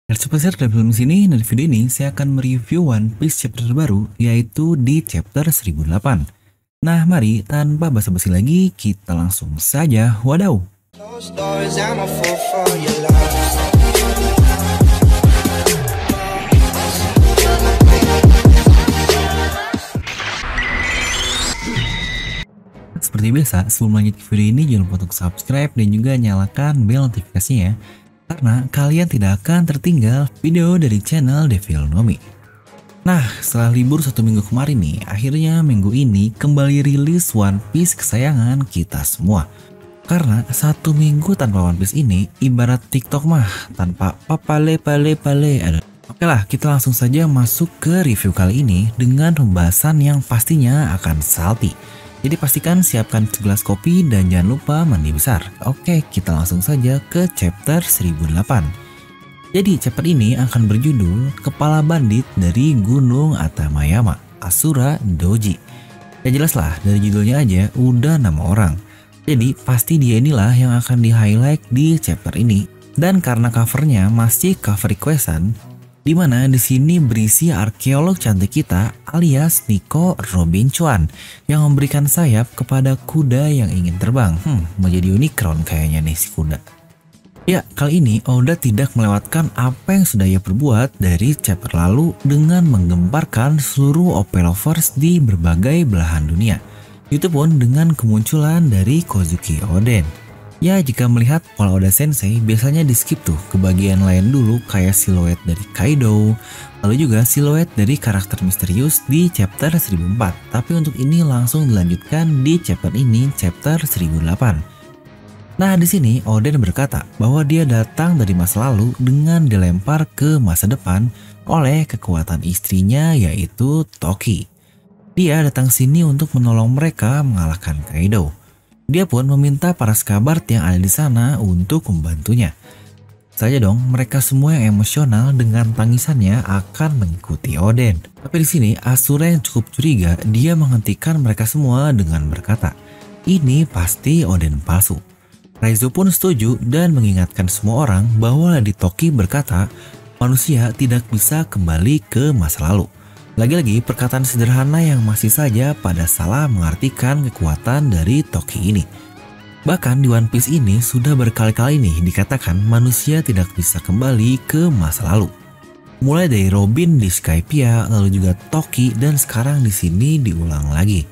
Spesial dari film sini, dari video ini saya akan mereview One Piece chapter terbaru, yaitu di chapter 1008. Nah mari tanpa basa-basi lagi, kita langsung saja wadaw. Seperti biasa, sebelum lanjut ke video ini jangan lupa untuk subscribe dan juga nyalakan bel notifikasinya ya, karena kalian tidak akan tertinggal video dari channel Devil Nomi. Nah, setelah libur 1 minggu kemarin nih, akhirnya minggu ini kembali rilis One Piece kesayangan kita semua. Karena 1 minggu tanpa One Piece ini ibarat TikTok mah tanpa papale. Oke lah, kita langsung saja masuk ke review kali ini dengan pembahasan yang pastinya akan salty. Jadi pastikan siapkan segelas kopi dan jangan lupa mandi besar. Oke, kita langsung saja ke chapter 1008. Jadi chapter ini akan berjudul Kepala Bandit dari Gunung Atamayama, Asura Doji. Ya jelas lah, dari judulnya aja udah 6 orang. Jadi pasti dia inilah yang akan di-highlight di chapter ini. Dan karena covernya masih cover requestan, dimana di sini berisi arkeolog cantik kita alias Nico Robinson yang memberikan sayap kepada kuda yang ingin terbang. Menjadi unikron kayaknya nih si kuda. Ya, kali ini Oda tidak melewatkan apa yang sudah ia perbuat dari chapter lalu dengan menggemparkan seluruh OP lovers di berbagai belahan dunia. Itu pun dengan kemunculan dari Kozuki Oden. Ya, jika melihat pola Oda Sensei, biasanya di skip tuh ke bagian lain dulu kayak siluet dari Kaido, lalu juga siluet dari karakter misterius di chapter 1004. Tapi untuk ini langsung dilanjutkan di chapter ini, chapter 1008. Nah, di sini Oden berkata bahwa dia datang dari masa lalu dengan dilempar ke masa depan oleh kekuatan istrinya yaitu Toki. Dia datang sini untuk menolong mereka mengalahkan Kaido. Dia pun meminta para Scabard yang ada di sana untuk membantunya. Saja dong, mereka semua yang emosional dengan tangisannya akan mengikuti Oden. Tapi di sini Asura yang cukup curiga, dia menghentikan mereka semua dengan berkata, "Ini pasti Oden palsu." Raizo pun setuju dan mengingatkan semua orang bahwa Lady Toki berkata, manusia tidak bisa kembali ke masa lalu. Lagi-lagi perkataan sederhana yang masih saja pada salah mengartikan kekuatan dari Toki ini. Bahkan di One Piece ini sudah berkali-kali nih dikatakan manusia tidak bisa kembali ke masa lalu. Mulai dari Robin di Skypiea, lalu juga Toki, dan sekarang di sini diulang lagi.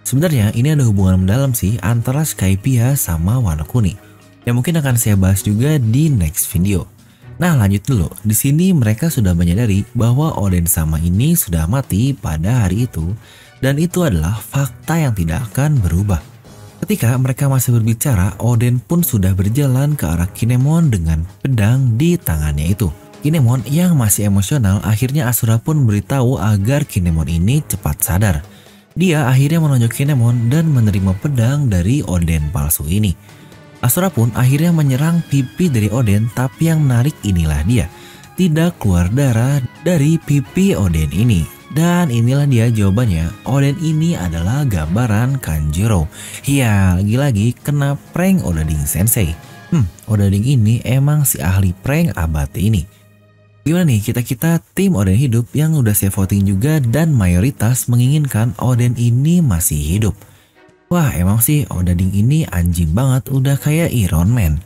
Sebenarnya ini ada hubungan mendalam sih antara Skypiea sama Wano Kuni, yang mungkin akan saya bahas juga di next video. Nah, lanjut dulu. Di sini mereka sudah menyadari bahwa Oden sama ini sudah mati pada hari itu, dan itu adalah fakta yang tidak akan berubah. Ketika mereka masih berbicara, Oden pun sudah berjalan ke arah Kinemon dengan pedang di tangannya itu. Kinemon yang masih emosional, akhirnya Asura pun beritahu agar Kinemon ini cepat sadar. Dia akhirnya menonjok Kinemon dan menerima pedang dari Oden palsu ini. Asura pun akhirnya menyerang pipi dari Oden, tapi yang menarik inilah dia. Tidak keluar darah dari pipi Oden ini. Dan inilah dia jawabannya, Oden ini adalah gambaran Kanjuro. Ya, lagi-lagi kena prank Odading Sensei. Odading ini emang si ahli prank abadi ini. Gimana nih kita tim Oden hidup yang udah saya voting juga dan mayoritas menginginkan Oden ini masih hidup. Wah, emang sih Odading ini anjing banget, udah kayak Iron Man.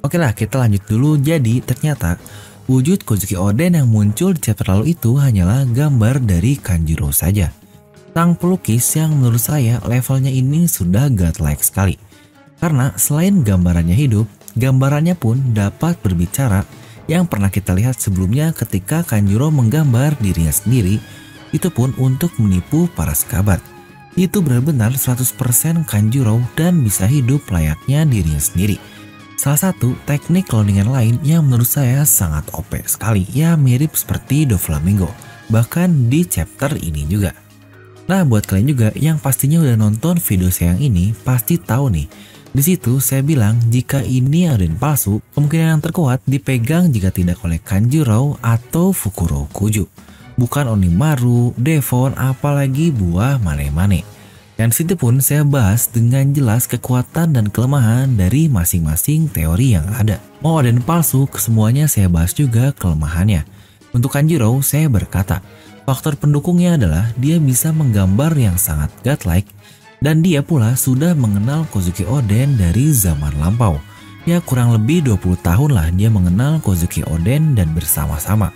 Oke lah, kita lanjut dulu. Jadi ternyata wujud Kozuki Oden yang muncul di chapter lalu itu hanyalah gambar dari Kanjuro saja. Sang pelukis yang menurut saya levelnya ini sudah godlike sekali. Karena selain gambarannya hidup, gambarannya pun dapat berbicara yang pernah kita lihat sebelumnya ketika Kanjuro menggambar dirinya sendiri, itu pun untuk menipu para Scabard. Itu benar-benar 100% Kanjuro dan bisa hidup layaknya dirinya sendiri. Salah satu teknik cloningan lain yang menurut saya sangat OP sekali, ya mirip seperti Doflamingo, bahkan di chapter ini juga. Nah, buat kalian juga yang pastinya udah nonton video saya yang ini pasti tahu nih. Di situ saya bilang jika ini Oden palsu, kemungkinan yang terkuat dipegang jika tidak oleh Kanjuro atau Fukurokuju. Bukan Onimaru, Devon, apalagi buah Mane-Mane. Dan situ pun saya bahas dengan jelas kekuatan dan kelemahan dari masing-masing teori yang ada. Mau Oden palsu, kesemuanya saya bahas juga kelemahannya. Untuk Kanjuro, saya berkata, faktor pendukungnya adalah dia bisa menggambar yang sangat godlike, dan dia pula sudah mengenal Kozuki Oden dari zaman lampau. Ya kurang lebih 20 tahun lah dia mengenal Kozuki Oden dan bersama-sama.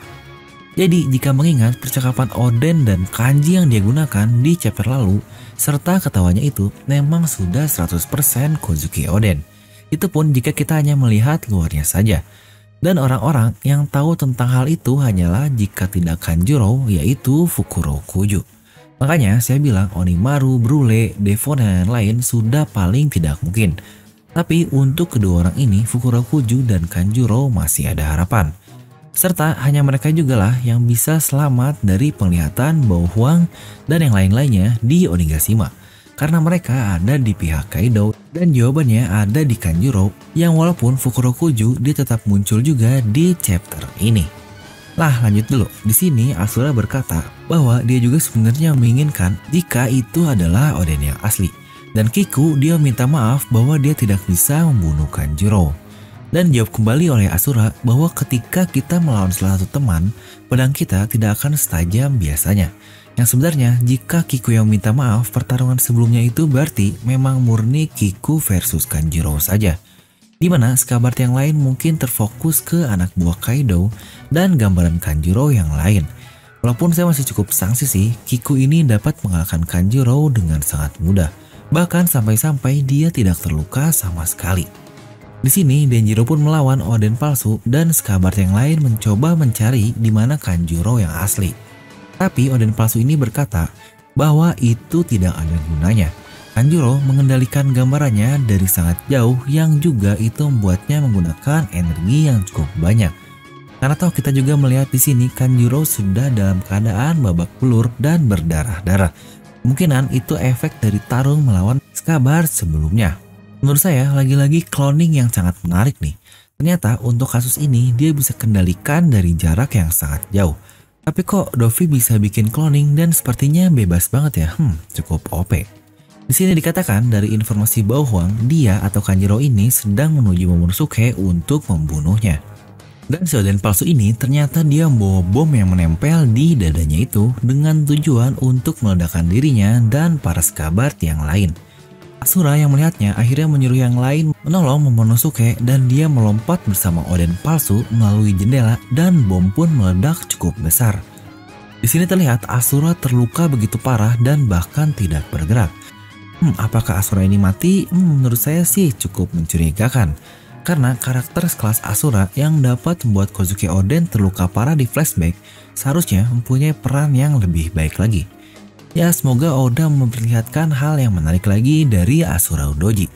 Jadi jika mengingat percakapan Oden dan kanji yang dia gunakan di chapter lalu, serta ketawanya itu memang sudah 100% Kozuki Oden. Itu pun jika kita hanya melihat luarnya saja. Dan orang-orang yang tahu tentang hal itu hanyalah jika tidak Kanjuro, yaitu Fukurokuju. Makanya saya bilang Onimaru, Brule, Devon dan lain-lain sudah paling tidak mungkin. Tapi untuk kedua orang ini, Fukurokuju dan Kanjuro masih ada harapan. Serta hanya mereka juga lah yang bisa selamat dari penglihatan Bao Huang dan yang lain-lainnya di Onigashima. Karena mereka ada di pihak Kaido dan jawabannya ada di Kanjuro yang walaupun Fukurokuju dia tetap muncul juga di chapter ini. Lah lanjut dulu, di sini Asura berkata bahwa dia juga sebenarnya menginginkan jika itu adalah Oden yang asli. Dan Kiku dia minta maaf bahwa dia tidak bisa membunuh Kanjuro. Dan jawab kembali oleh Asura bahwa ketika kita melawan salah satu teman, pedang kita tidak akan setajam biasanya. Yang sebenarnya jika Kiku yang minta maaf, pertarungan sebelumnya itu berarti memang murni Kiku versus Kanjuro saja. Dimana Scabbard yang lain mungkin terfokus ke anak buah Kaido dan gambaran Kanjuro yang lain. Walaupun saya masih cukup sangsi sih, Kiku ini dapat mengalahkan Kanjuro dengan sangat mudah. Bahkan sampai-sampai dia tidak terluka sama sekali. Di sini Denjiro pun melawan Oden palsu dan Scabbard yang lain mencoba mencari di mana Kanjuro yang asli. Tapi Oden palsu ini berkata bahwa itu tidak ada gunanya. Kanjuro mengendalikan gambarannya dari sangat jauh yang juga itu membuatnya menggunakan energi yang cukup banyak. Karena toh kita juga melihat di sini Kanjuro sudah dalam keadaan babak belur dan berdarah-darah. Kemungkinan itu efek dari tarung melawan Scabbard sebelumnya. Menurut saya lagi-lagi cloning yang sangat menarik nih. Ternyata untuk kasus ini dia bisa kendalikan dari jarak yang sangat jauh. Tapi kok Dovi bisa bikin cloning dan sepertinya bebas banget ya? Cukup OP. Di sini dikatakan dari informasi Bao Huang, dia atau Kanjuro ini sedang menuju Momonosuke untuk membunuhnya. Dan si Oden palsu ini ternyata dia membawa bom yang menempel di dadanya itu dengan tujuan untuk meledakkan dirinya dan para Scabbard yang lain. Asura yang melihatnya akhirnya menyuruh yang lain menolong Momonosuke dan dia melompat bersama Oden palsu melalui jendela dan bom pun meledak cukup besar. Di sini terlihat Asura terluka begitu parah dan bahkan tidak bergerak. Apakah Asura ini mati? Menurut saya sih cukup mencurigakan. Karena karakter sekelas Asura yang dapat membuat Kozuki Oden terluka parah di flashback seharusnya mempunyai peran yang lebih baik lagi. Ya semoga Oda memperlihatkan hal yang menarik lagi dari Asura Udoji.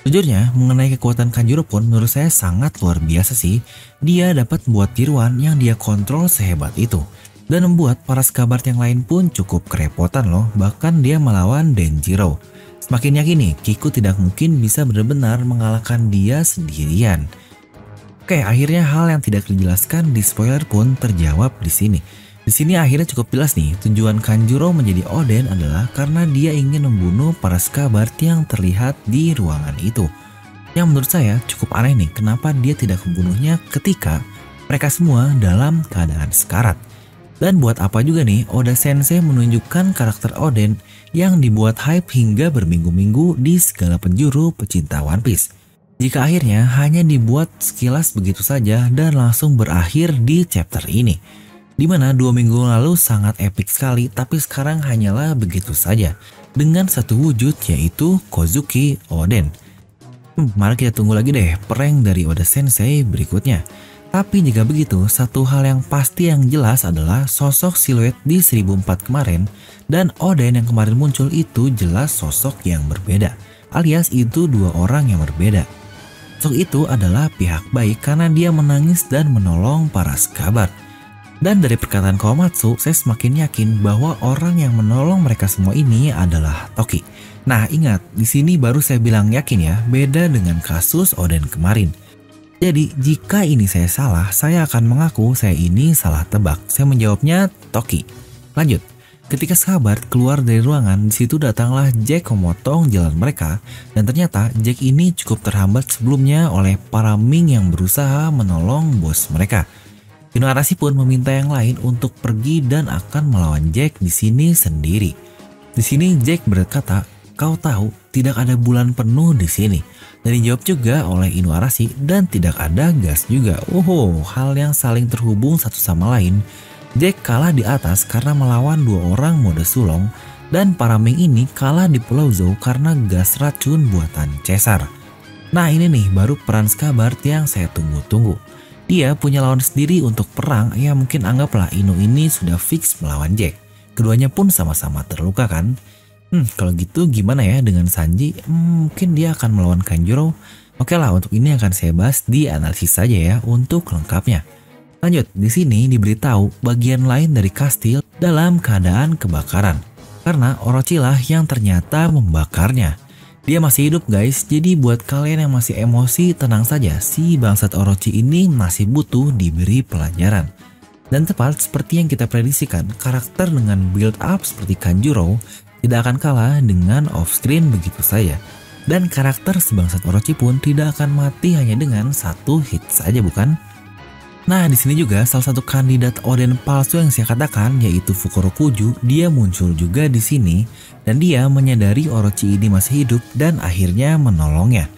Sejujurnya mengenai kekuatan Kanjuro pun menurut saya sangat luar biasa sih. Dia dapat membuat tiruan yang dia kontrol sehebat itu. Dan membuat para Scabbard yang lain pun cukup kerepotan loh, bahkan dia melawan Denjiro. Semakin yakin nih, Kiku tidak mungkin bisa benar-benar mengalahkan dia sendirian. Oke, akhirnya hal yang tidak dijelaskan di spoiler pun terjawab di sini. Di sini akhirnya cukup jelas nih, tujuan Kanjuro menjadi Oden adalah karena dia ingin membunuh para Scabbard yang terlihat di ruangan itu. Yang menurut saya cukup aneh nih, kenapa dia tidak membunuhnya ketika mereka semua dalam keadaan sekarat. Dan buat apa juga nih Oda Sensei menunjukkan karakter Oden yang dibuat hype hingga berminggu-minggu di segala penjuru pecinta One Piece. Jika akhirnya hanya dibuat sekilas begitu saja dan langsung berakhir di chapter ini. Dimana 2 minggu lalu sangat epic sekali, tapi sekarang hanyalah begitu saja dengan satu wujud yaitu Kozuki Oden. Mari kita tunggu lagi deh prank dari Oda Sensei berikutnya. Tapi jika begitu, satu hal yang pasti yang jelas adalah sosok siluet di 1004 kemarin dan Oden yang kemarin muncul itu jelas sosok yang berbeda, alias itu 2 orang yang berbeda. Sosok itu adalah pihak baik karena dia menangis dan menolong para Scabbard. Dan dari perkataan Komatsu, saya semakin yakin bahwa orang yang menolong mereka semua ini adalah Toki. Nah ingat, di sini baru saya bilang yakin ya, beda dengan kasus Oden kemarin. Jadi jika ini saya salah, saya akan mengaku saya ini salah tebak. Saya menjawabnya Toki. Lanjut. Ketika sahabat keluar dari ruangan, di situ datanglah Jack memotong jalan mereka, dan ternyata Jack ini cukup terhambat sebelumnya oleh para Ming yang berusaha menolong bos mereka. Inuarashi pun meminta yang lain untuk pergi dan akan melawan Jack di sini sendiri. Di sini Jack berkata, "Kau tahu tidak ada bulan penuh di sini." Dan dijawab juga oleh Inuarashi, dan tidak ada gas juga. Hal yang saling terhubung satu sama lain. Jack kalah di atas karena melawan 2 orang mode sulong, dan para Ming ini kalah di Pulau Zou karena gas racun buatan Caesar. Nah ini nih baru peran Scabbard yang saya tunggu-tunggu. Dia punya lawan sendiri untuk perang, ya mungkin anggaplah Inu ini sudah fix melawan Jack. Keduanya pun sama-sama terluka kan? Kalau gitu gimana ya dengan Sanji? Mungkin dia akan melawan Kanjuro. Oke lah, untuk ini akan saya bahas di analisis saja ya untuk lengkapnya. Lanjut, di sini diberitahu bagian lain dari kastil dalam keadaan kebakaran. Karena Orochi lah yang ternyata membakarnya. Dia masih hidup guys, jadi buat kalian yang masih emosi tenang saja, si bangsat Orochi ini masih butuh diberi pelajaran. Dan tepat seperti yang kita prediksikan, karakter dengan build up seperti Kanjuro tidak akan kalah dengan off-screen begitu saja. Dan karakter sebangsat Orochi pun tidak akan mati hanya dengan 1 hit saja bukan? Nah di sini juga salah satu kandidat Oden palsu yang saya katakan yaitu Fukurokuju, dia muncul juga di sini dan dia menyadari Orochi ini masih hidup dan akhirnya menolongnya.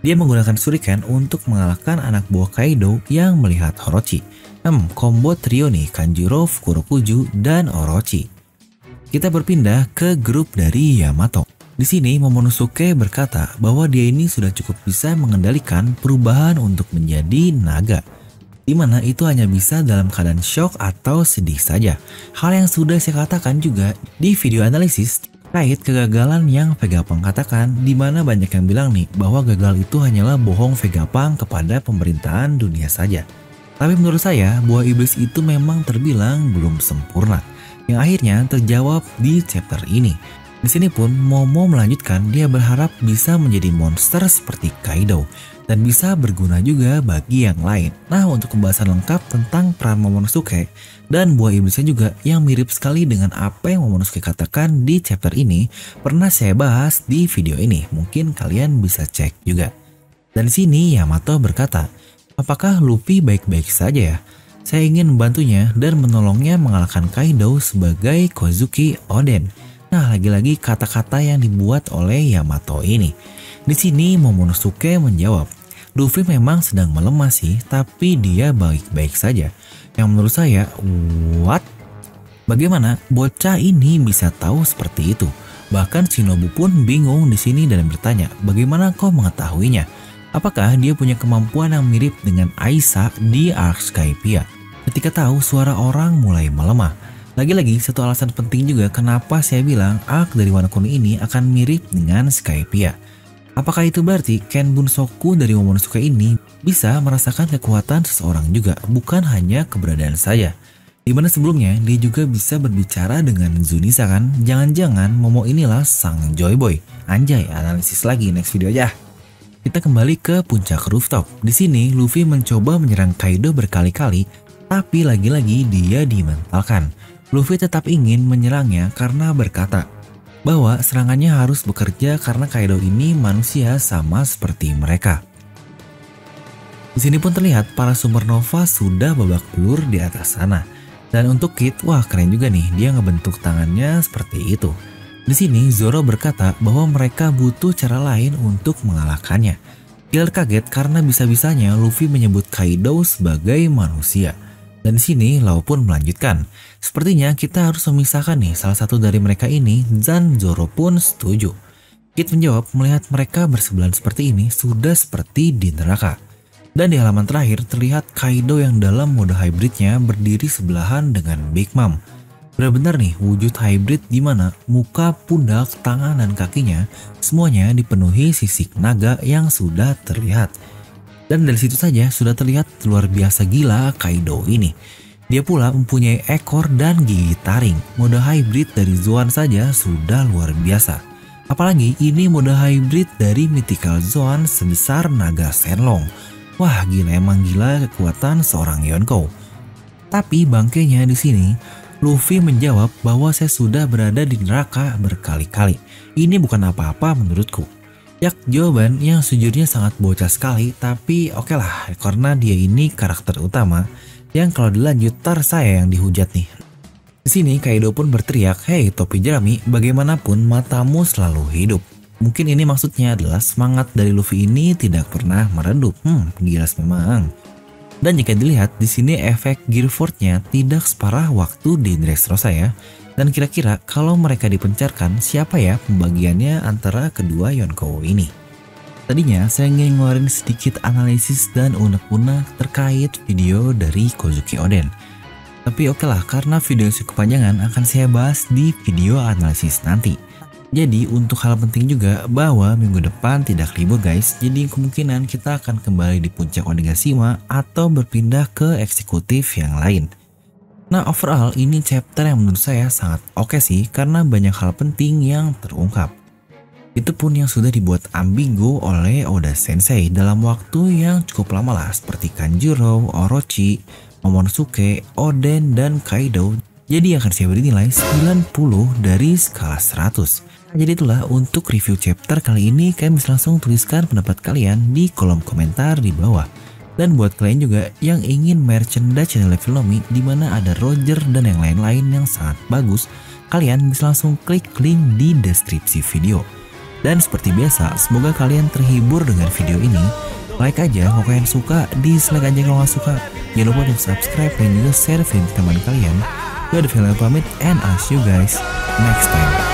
Dia menggunakan shuriken untuk mengalahkan anak buah Kaido yang melihat Orochi. Combo trio nih, Kanjuro, Fukurokuju, dan Orochi. Kita berpindah ke grup dari Yamato. Di sini Momonosuke berkata bahwa dia ini sudah cukup bisa mengendalikan perubahan untuk menjadi naga. Dimana itu hanya bisa dalam keadaan shock atau sedih saja. Hal yang sudah saya katakan juga di video analisis terkait kegagalan yang Vegapunk katakan, dimana banyak yang bilang nih bahwa gagal itu hanyalah bohong Vegapunk kepada pemerintahan dunia saja. Tapi menurut saya buah iblis itu memang terbilang belum sempurna, yang akhirnya terjawab di chapter ini. Di sini pun Momo melanjutkan, dia berharap bisa menjadi monster seperti Kaido dan bisa berguna juga bagi yang lain. Nah untuk pembahasan lengkap tentang peran Momonosuke dan buah iblisnya juga yang mirip sekali dengan apa yang Momonosuke katakan di chapter ini pernah saya bahas di video ini, mungkin kalian bisa cek juga. Dan di sini Yamato berkata, apakah Luffy baik-baik saja ya? Saya ingin membantunya dan menolongnya mengalahkan Kaido sebagai Kozuki Oden. Nah lagi-lagi kata-kata yang dibuat oleh Yamato ini. Di sini Momonosuke menjawab, Luffy memang sedang melemah sih, tapi dia baik-baik saja. Yang menurut saya, what? Bagaimana bocah ini bisa tahu seperti itu? Bahkan Shinobu pun bingung di sini dan bertanya, bagaimana kau mengetahuinya? Apakah dia punya kemampuan yang mirip dengan Aiza di Arc Skypiea? Ketika tahu suara orang mulai melemah. Lagi-lagi satu alasan penting juga kenapa saya bilang arc dari warna kuning ini akan mirip dengan Skypiea. Apakah itu berarti Ken Bunsoku dari Momonosuke ini bisa merasakan kekuatan seseorang juga, bukan hanya keberadaan saja? Dimana sebelumnya dia juga bisa berbicara dengan Zunisa kan? Jangan-jangan Momo inilah sang Joyboy. Anjay, analisis lagi next video aja. Kita kembali ke puncak rooftop. Di sini Luffy mencoba menyerang Kaido berkali-kali, tapi lagi-lagi dia dimentalkan. Luffy tetap ingin menyerangnya karena berkata bahwa serangannya harus bekerja karena Kaido ini manusia sama seperti mereka. Di sini pun terlihat para supernova sudah babak belur di atas sana. Dan untuk Kid, wah keren juga nih, dia ngebentuk tangannya seperti itu. Di sini Zoro berkata bahwa mereka butuh cara lain untuk mengalahkannya. Killer kaget karena bisa-bisanya Luffy menyebut Kaido sebagai manusia. Dan di sini Lau pun melanjutkan, sepertinya kita harus memisahkan nih salah satu dari mereka ini, dan Zoro pun setuju. Kid menjawab melihat mereka bersebelahan seperti ini sudah seperti di neraka. Dan di halaman terakhir terlihat Kaido yang dalam mode hybridnya berdiri sebelahan dengan Big Mom. Benar-benar nih wujud hybrid di mana muka, pundak, tangan, dan kakinya semuanya dipenuhi sisik naga yang sudah terlihat. Dan dari situ saja sudah terlihat luar biasa gila Kaido ini. Dia pula mempunyai ekor dan gigi taring. Mode hybrid dari Zoan saja sudah luar biasa. Apalagi ini mode hybrid dari Mythical Zoan sebesar naga Shenlong. Wah gila, emang gila kekuatan seorang Yonkou. Tapi bangkainya di sini, Luffy menjawab bahwa saya sudah berada di neraka berkali-kali. Ini bukan apa-apa menurutku. Yak jawaban yang sejujurnya sangat bocah sekali, tapi oke lah, karena dia ini karakter utama yang kalau dilanjut tar saya yang dihujat nih. Di sini Kaido pun berteriak, "Hei topi jerami, bagaimanapun matamu selalu hidup." Mungkin ini maksudnya adalah semangat dari Luffy ini tidak pernah meredup. Gilas memang. Dan jika dilihat di sini efek Gear Force-nya tidak separah waktu di Dressrosa ya. Dan kira-kira kalau mereka dipencarkan, siapa ya pembagiannya antara kedua Yonkou ini? Tadinya saya ingin ngeluarin sedikit analisis dan unek-unek terkait video dari Kozuki Oden. Tapi oke lah, karena video yang kepanjangan akan saya bahas di video analisis nanti. Jadi untuk hal penting juga bahwa minggu depan tidak libur guys, jadi kemungkinan kita akan kembali di puncak Onigashima atau berpindah ke eksekutif yang lain. Nah overall ini chapter yang menurut saya sangat oke sih karena banyak hal penting yang terungkap. Itu pun yang sudah dibuat ambigu oleh Oda Sensei dalam waktu yang cukup lama lah seperti Kanjuro, Orochi, Momonosuke, Oden, dan Kaido. Jadi akan saya beri nilai 90 dari skala 100. Jadi itulah untuk review chapter kali ini, kalian bisa langsung tuliskan pendapat kalian di kolom komentar di bawah. Dan buat kalian juga yang ingin merchandise channel Devil Nomi di mana ada Roger dan yang lain-lain yang sangat bagus, kalian bisa langsung klik link di deskripsi video. Dan seperti biasa, semoga kalian terhibur dengan video ini. Like aja kalau kalian suka, dislike aja kalau nggak suka. Jangan lupa untuk subscribe dan juga share video ke teman kalian. Gue Devil Nomi pamit and I'll see you guys next time.